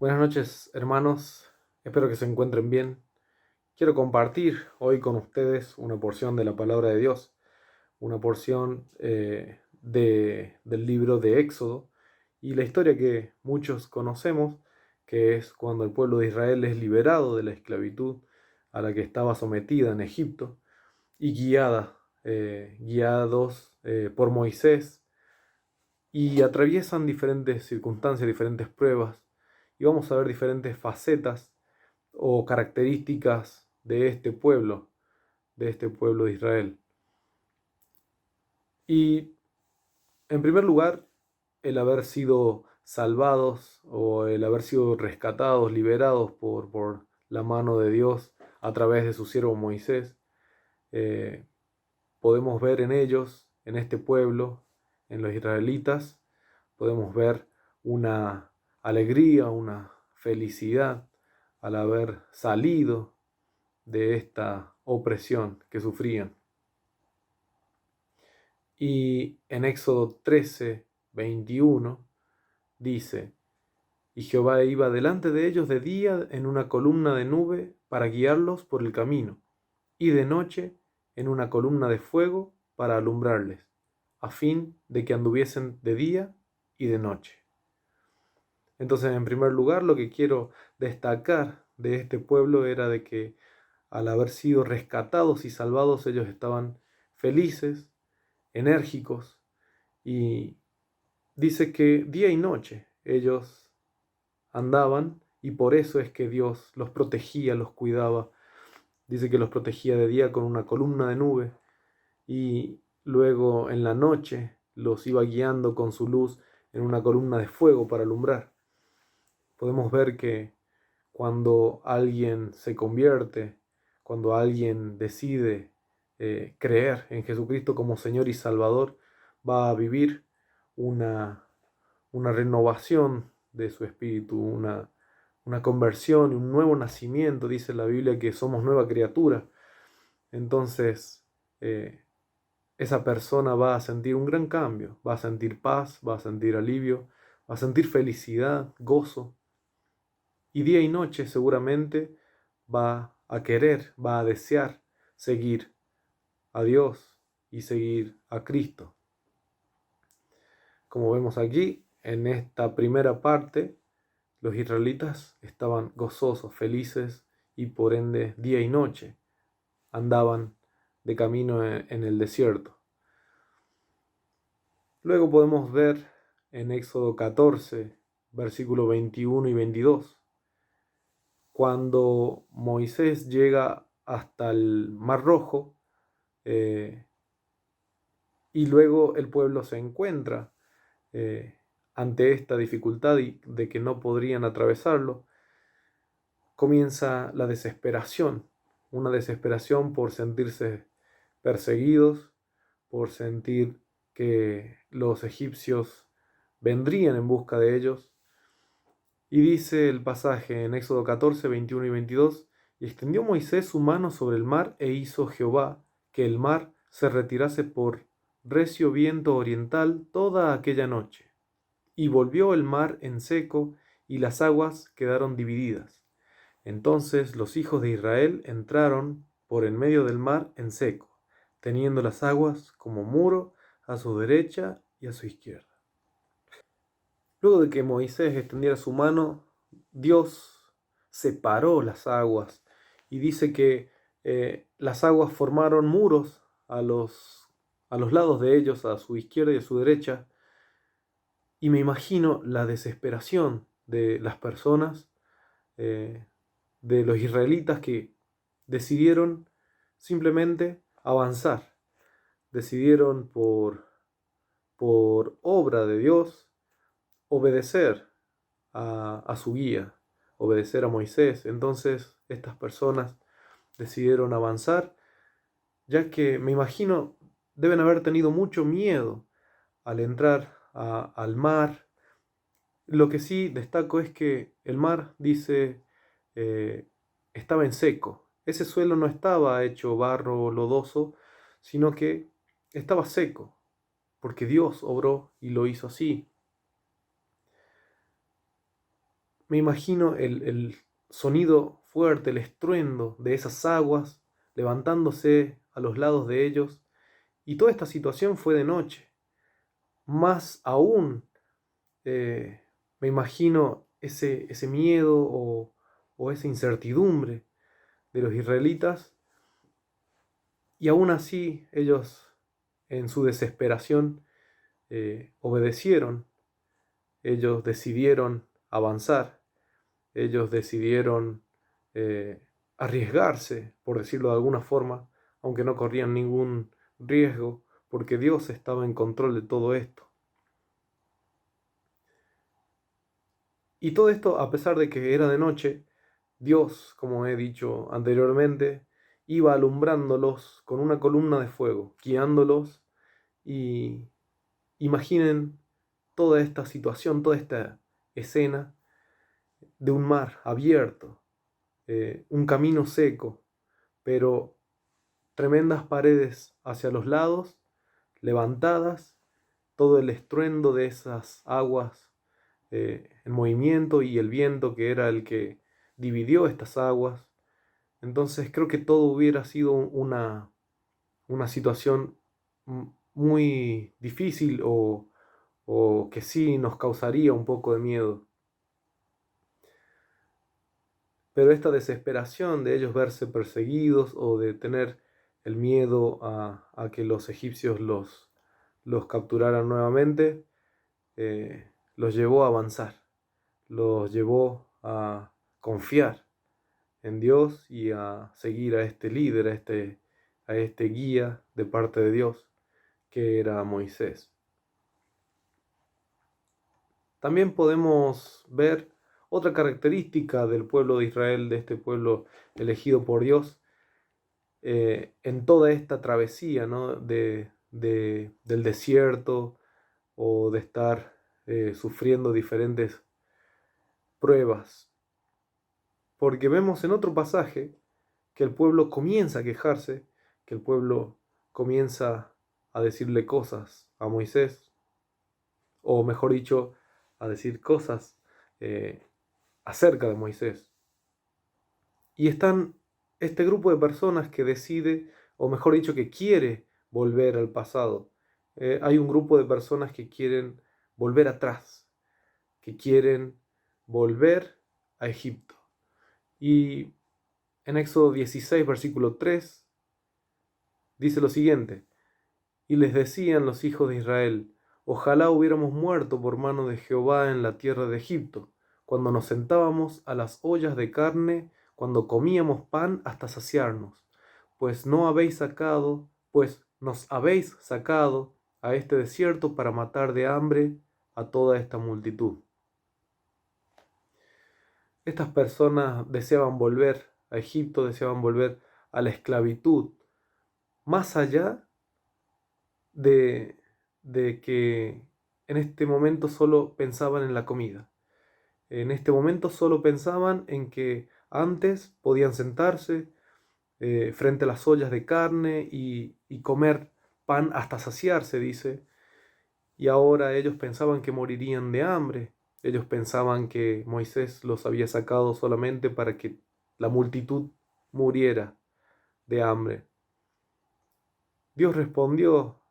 Buenas noches, hermanos. Espero que se encuentren bien. Quiero compartir hoy con ustedes una porción de la palabra de Dios, una porción del libro de Éxodo y la historia que muchos conocemos, que es cuando el pueblo de Israel es liberado de la esclavitud a la que estaba sometida en Egipto y guiados por Moisés, y atraviesan diferentes circunstancias, diferentes pruebas, y vamos a ver diferentes facetas o características de este pueblo de Israel. Y en primer lugar, el haber sido salvados o el haber sido rescatados, liberados por la mano de Dios a través de su siervo Moisés. eh, Podemos ver en ellos, en este pueblo, en los israelitas, podemos ver una alegría, una felicidad al haber salido de esta opresión que sufrían. Y en Éxodo 13:21 dice: Y Jehová iba delante de ellos de día en una columna de nube para guiarlos por el camino, y de noche en una columna de fuego para alumbrarles, a fin de que anduviesen de día y de noche. Entonces, en primer lugar, lo que quiero destacar de este pueblo era de que al haber sido rescatados y salvados, ellos estaban felices, enérgicos, y dice que día y noche ellos andaban, y por eso es que Dios los protegía, los cuidaba. Dice que los protegía de día con una columna de nube, y luego en la noche los iba guiando con su luz en una columna de fuego para alumbrar. Podemos ver que cuando alguien se convierte, cuando alguien decide creer en Jesucristo como Señor y Salvador, va a vivir una, una renovación de su espíritu, una conversión y un nuevo nacimiento. Dice la Biblia que somos nueva criatura. Entonces, eh, esa persona va a sentir un gran cambio, va a sentir paz, va a sentir alivio, va a sentir felicidad, gozo, y día y noche seguramente va a querer, va a desear seguir a Dios y seguir a Cristo. Como vemos aquí, en esta primera parte, los israelitas estaban gozosos, felices, y por ende día y noche andaban de camino en el desierto. Luego podemos ver en Éxodo 14, versículos 21 y 22, cuando Moisés llega hasta el Mar Rojo, eh, y luego el pueblo se encuentra eh, ante esta dificultad de que no podrían atravesarlo. Comienza la desesperación, una desesperación por sentirse perseguidos, por sentir que los egipcios vendrían en busca de ellos. Y dice el pasaje en Éxodo 14, 21 y 22: Y extendió Moisés su mano sobre el mar, e hizo Jehová que el mar se retirase por recio viento oriental toda aquella noche. Y volvió el mar en seco, y las aguas quedaron divididas. Entonces los hijos de Israel entraron por en medio del mar en seco, teniendo las aguas como muro a su derecha y a su izquierda. Luego de que Moisés extendiera su mano, Dios separó las aguas, y dice que las aguas formaron muros a los lados de ellos, a su izquierda y a su derecha. Y me imagino la desesperación de las personas, eh, de los israelitas, que decidieron simplemente avanzar, decidieron por obra de Dios obedecer a su guía, obedecer a Moisés. Entonces estas personas decidieron avanzar, ya que me imagino deben haber tenido mucho miedo al entrar al mar. Lo que sí destaco es que el mar, dice, eh, estaba en seco. Ese suelo no estaba hecho barro lodoso, sino que estaba seco, porque Dios obró y lo hizo así. me imagino el sonido fuerte, el estruendo de esas aguas levantándose a los lados de ellos. Y toda esta situación fue de noche. Más aún, me imagino ese miedo o esa incertidumbre de los israelitas. Y aún así ellos, en su desesperación, obedecieron. Ellos decidieron avanzar. Ellos decidieron arriesgarse, por decirlo de alguna forma, aunque no corrían ningún riesgo, porque Dios estaba en control de todo esto. Y todo esto, a pesar de que era de noche, Dios, como he dicho anteriormente, iba alumbrándolos con una columna de fuego, guiándolos. Y imaginen toda esta situación, toda esta escena de un mar abierto, un camino seco, pero tremendas paredes hacia los lados, levantadas, todo el estruendo de esas aguas en movimiento y el viento que era el que dividió estas aguas. Entonces creo que todo hubiera sido una situación muy difícil o que sí nos causaría un poco de miedo. Pero esta desesperación de ellos verse perseguidos o de tener el miedo a que los egipcios los capturaran nuevamente, los llevó a avanzar, los llevó a confiar en Dios y a seguir a este líder, a este guía de parte de Dios, que era Moisés. También podemos ver otra característica del pueblo de Israel, de este pueblo elegido por Dios, en toda esta travesía, ¿no? Del desierto o de estar sufriendo diferentes pruebas. Porque vemos en otro pasaje que el pueblo comienza a quejarse, que el pueblo comienza a decirle cosas a Moisés, o mejor dicho, a decir cosas acerca de Moisés. Y están este grupo de personas que decide, o mejor dicho, que quiere volver al pasado. Hay un grupo de personas que quieren volver atrás, que quieren volver a Egipto. Y en Éxodo 16, versículo 3, dice lo siguiente: y les decían los hijos de Israel: ojalá hubiéramos muerto por mano de Jehová en la tierra de Egipto, cuando nos sentábamos a las ollas de carne, cuando comíamos pan hasta saciarnos, pues nos habéis sacado a este desierto para matar de hambre a toda esta multitud. Estas personas deseaban volver a Egipto, deseaban volver a la esclavitud, más allá de que en este momento solo pensaban en la comida. En este momento solo pensaban en que antes podían sentarse frente a las ollas de carne y comer pan hasta saciarse, dice, y ahora ellos pensaban que morirían de hambre. Ellos pensaban que Moisés los había sacado solamente para que la multitud muriera de hambre. Dios respondió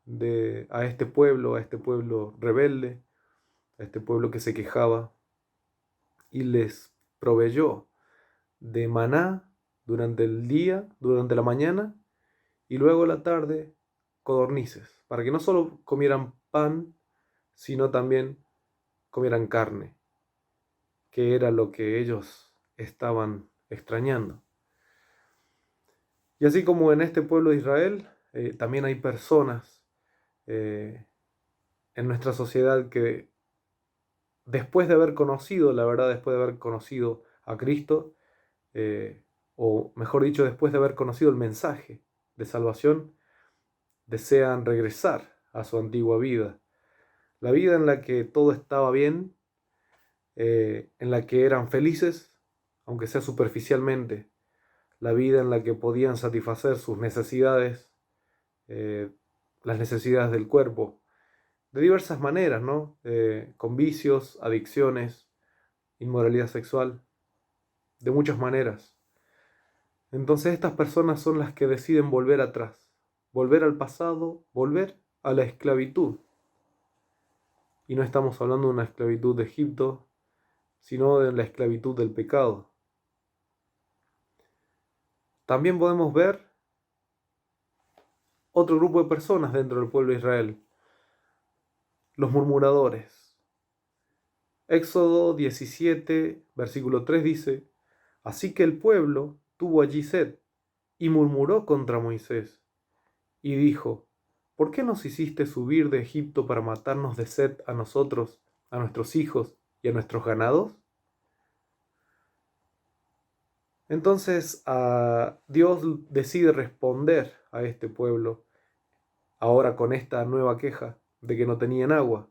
a este pueblo rebelde, a este pueblo que se quejaba, y les proveyó de maná durante el día, durante la mañana, y luego la tarde codornices, para que no solo comieran pan, sino también comieran carne, que era lo que ellos estaban extrañando. Y así como en este pueblo de Israel, también hay personas en nuestra sociedad que después de haber conocido la verdad, después de haber conocido a Cristo, o mejor dicho, después de haber conocido el mensaje de salvación, desean regresar a su antigua vida. La vida en la que todo estaba bien, en la que eran felices, aunque sea superficialmente. La vida en la que podían satisfacer sus necesidades, las necesidades del cuerpo, de diversas maneras, ¿no? Con vicios, adicciones inmoralidad sexual, de muchas maneras. Entonces estas personas son las que deciden volver atrás, volver al pasado, volver a la esclavitud. Y no estamos hablando de una esclavitud de Egipto, sino de la esclavitud del pecado. También podemos ver otro grupo de personas dentro del pueblo de Israel, los murmuradores. Éxodo 17, versículo 3 dice: Así que el pueblo tuvo allí sed y murmuró contra Moisés y dijo: ¿Por qué nos hiciste subir de Egipto para matarnos de sed a nosotros, a nuestros hijos y a nuestros ganados? Entonces Dios decide responder a este pueblo, ahora con esta nueva queja de que no tenían agua.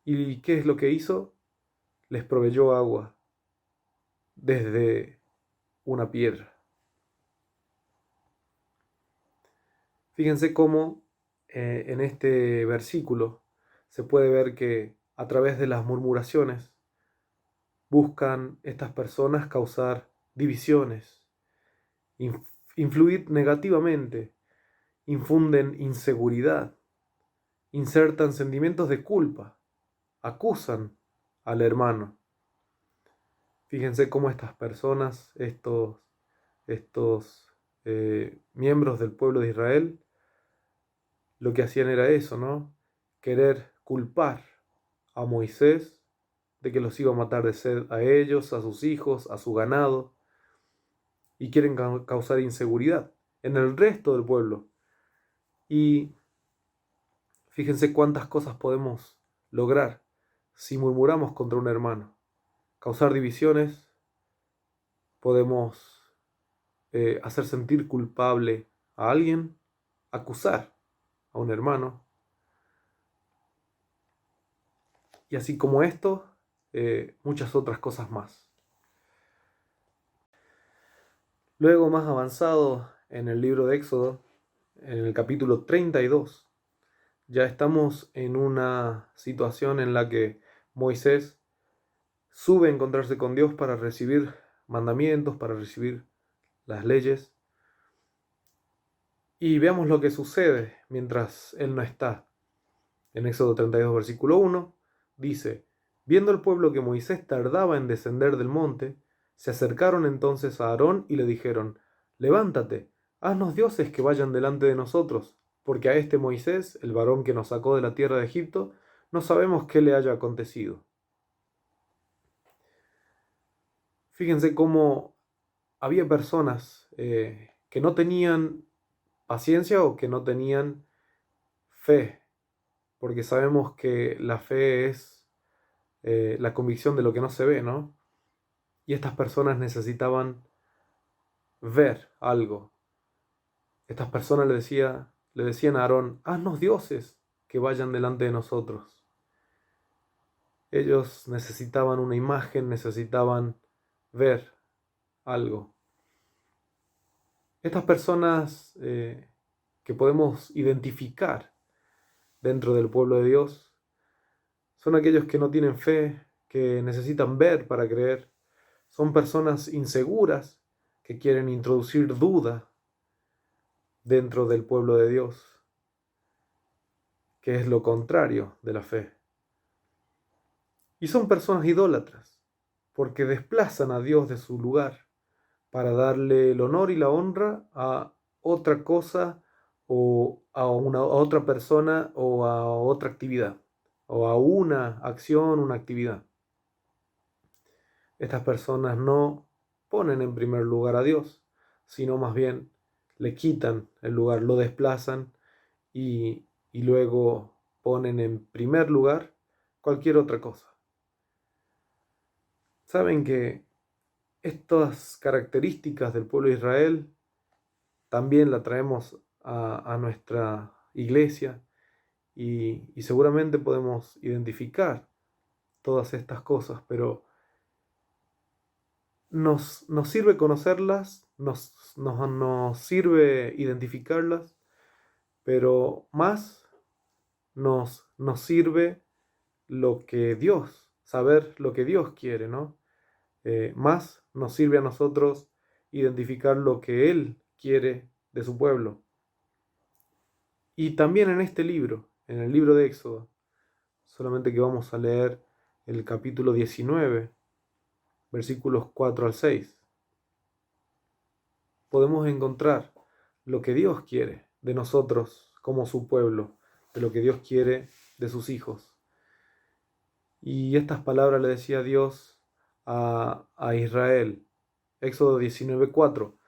¿Y qué es lo que hizo? Les proveyó agua desde una piedra. Fíjense cómo en este versículo se puede ver que a través de las murmuraciones buscan estas personas causar divisiones, influir negativamente, infunden inseguridad, insertan sentimientos de culpa, acusan al hermano. Fíjense cómo estas personas, estos miembros del pueblo de Israel, lo que hacían era eso, ¿no? Querer culpar a Moisés de que los iba a matar de sed a ellos, a sus hijos, a su ganado, y quieren causar inseguridad en el resto del pueblo. Y fíjense cuántas cosas podemos lograr si murmuramos contra un hermano. Causar divisiones, podemos hacer sentir culpable a alguien, acusar a un hermano. Y así como esto, muchas otras cosas más. Luego, más avanzado en el libro de Éxodo, en el capítulo 32, ya estamos en una situación en la que Moisés sube a encontrarse con Dios para recibir mandamientos, para recibir las leyes. Y veamos lo que sucede mientras él no está. En Éxodo 32, versículo 1, dice: Viendo el pueblo que Moisés tardaba en descender del monte, se acercaron entonces a Aarón y le dijeron: Levántate, haznos dioses que vayan delante de nosotros, porque a este Moisés, el varón que nos sacó de la tierra de Egipto, no sabemos qué le haya acontecido. Fíjense cómo había personas que no tenían paciencia o que no tenían fe, porque sabemos que la fe es la convicción de lo que no se ve, ¿no? Y estas personas necesitaban ver algo. Estas personas le decían a Aarón: haznos dioses que vayan delante de nosotros. Ellos necesitaban una imagen, necesitaban ver algo. Estas personas que podemos identificar dentro del pueblo de Dios son aquellos que no tienen fe, que necesitan ver para creer. Son personas inseguras que quieren introducir duda dentro del pueblo de Dios, que es lo contrario de la fe. Y son personas idólatras, porque desplazan a Dios de su lugar para darle el honor y la honra a otra cosa o a otra persona o a otra actividad o a una acción, una actividad. Estas personas no ponen en primer lugar a Dios, sino más bien le quitan el lugar, lo desplazan y luego ponen en primer lugar cualquier otra cosa. Saben que estas características del pueblo de Israel también la traemos a nuestra iglesia y seguramente podemos identificar todas estas cosas, pero nos sirve conocerlas, nos sirve identificarlas, pero más nos sirve lo que Dios saber lo que Dios quiere, ¿no? Más nos sirve a nosotros identificar lo que Él quiere de su pueblo. Y también en este libro, en el libro de Éxodo, solamente que vamos a leer el capítulo 19, versículos 4 al 6, podemos encontrar lo que Dios quiere de nosotros como su pueblo, de lo que Dios quiere de sus hijos. Y estas palabras le decía Dios a Israel. Éxodo 19:4.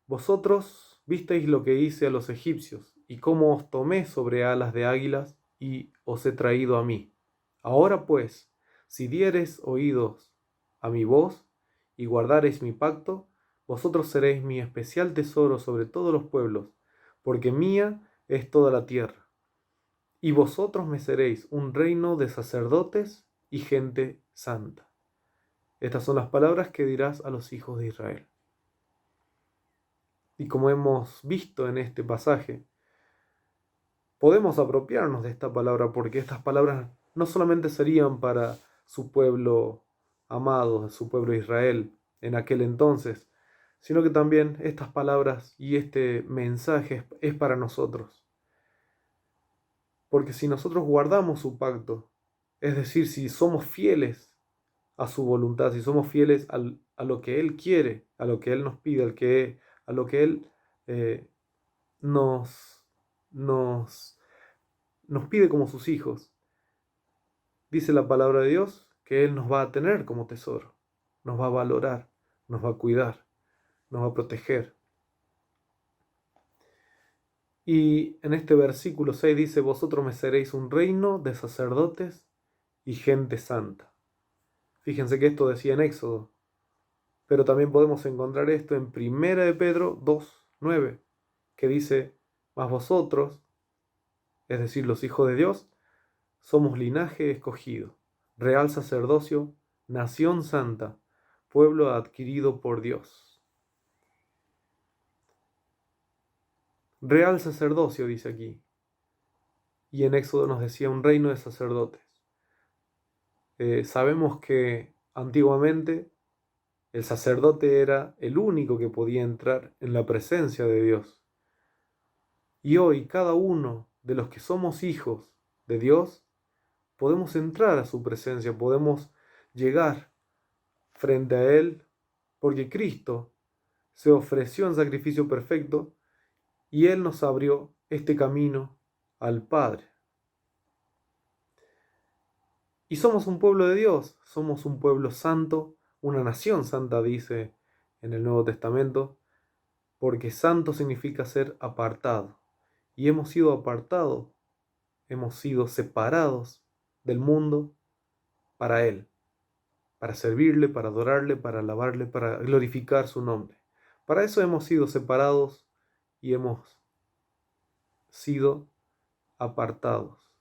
Vosotros visteis lo que hice a los egipcios, y cómo os tomé sobre alas de águilas, y os he traído a mí. Ahora pues, si diereis oídos a mi voz, y guardareis mi pacto, vosotros seréis mi especial tesoro sobre todos los pueblos, porque mía es toda la tierra. Y vosotros me seréis un reino de sacerdotes y gente santa. Estas son las palabras que dirás a los hijos de Israel. Y como hemos visto en este pasaje, podemos apropiarnos de esta palabra porque estas palabras no solamente serían para su pueblo amado, su pueblo Israel en aquel entonces, sino que también estas palabras y este mensaje es para nosotros. Porque si nosotros guardamos su pacto, es decir, si somos fieles a su voluntad, si somos fieles a lo que Él quiere, a lo que Él nos pide, a lo que Él eh, nos, nos, nos pide como sus hijos. Dice la palabra de Dios que Él nos va a tener como tesoro, nos va a valorar, nos va a cuidar, nos va a proteger. Y en este versículo 6 dice, vosotros me seréis un reino de sacerdotes y gente santa. Fíjense que esto decía en Éxodo, pero también podemos encontrar esto en 1 de Pedro 2:9, que dice, mas vosotros, es decir, los hijos de Dios, somos linaje escogido, real sacerdocio, nación santa, pueblo adquirido por Dios. Real sacerdocio dice aquí, y en Éxodo nos decía un reino de sacerdotes. Sabemos que antiguamente el sacerdote era el único que podía entrar en la presencia de Dios. Y hoy cada uno de los que somos hijos de Dios, podemos entrar a su presencia, podemos llegar frente a Él, porque Cristo se ofreció en sacrificio perfecto y Él nos abrió este camino al Padre. Y somos un pueblo de Dios, somos un pueblo santo, una nación santa, dice en el Nuevo Testamento, porque santo significa ser apartado. Y hemos sido apartados, hemos sido separados del mundo para Él, para servirle, para adorarle, para alabarle, para glorificar su nombre. Para eso hemos sido separados y hemos sido apartados.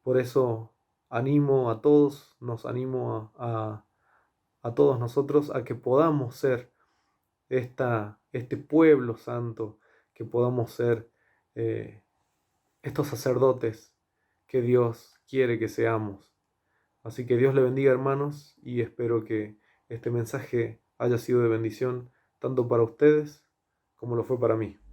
Por eso animo a todos, nos animo a todos nosotros a que podamos ser este pueblo santo, que podamos ser estos sacerdotes que Dios quiere que seamos. Así que Dios le bendiga, hermanos, y espero que este mensaje haya sido de bendición tanto para ustedes como lo fue para mí.